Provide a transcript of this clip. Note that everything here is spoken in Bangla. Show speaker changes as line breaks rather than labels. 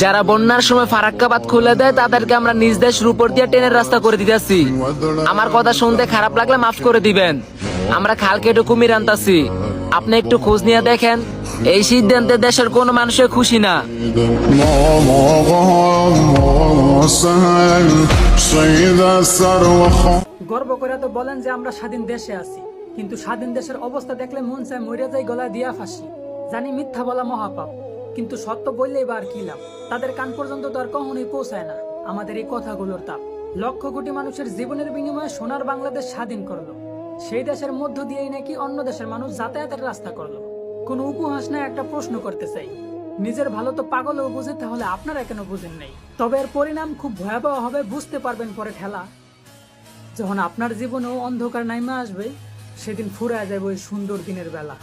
যারা বন্যার সময় ফারাক্কাবাদ খুলে দেয় তাদেরকে আমরা নিজ দেশের উপর দিয়ে ট্রেনের রাস্তা করে দিতেছি। আমার কথা শুনতে খারাপ লাগলে মাফ করে দিবেন। আমরা খাল কেটে কুমির আনতাছি, আপনি একটু খোঁজ নিয়ে দেখেন। এই সিদ্ধান্তে দেশের কোনো মানুষের খুশি না।
গর্ব করে তো বলেন যে আমরা স্বাধীন দেশে আছি, কিন্তু স্বাধীন দেশের অবস্থা দেখলে মন চায় মরে যায় গলায় দিয়া ফাঁসি। জানি মিথ্যা বলা মহাপাপ, কিন্তু সত্য বললেই বা আর কি লাভ? তাদের কান পর্যন্ত তো আর কখনোই পৌঁছায় না আমাদের এই কথাগুলোর তাপ। লক্ষ কোটি মানুষের জীবনের বিনিময়ে সোনার বাংলাদেশ স্বাধীন করলো, সেই দেশের মধ্য দিয়েই নাকি অন্য দেশের মানুষ যাতায়াতের রাস্তা করলো। কোন উপহাস না, একটা প্রশ্ন করতে চাই, নিজের ভালো তো পাগলও বুঝে, তাহলে আপনারা কেন বুঝেন নাই? তবে এর পরিণাম খুব ভয়াবহ হবে, বুঝতে পারবেন পরে ঠেলা। যখন আপনার জীবনেও অন্ধকার নাইমা আসবে, সেদিন ফুরায় যাবে ওই সুন্দর দিনের বেলা।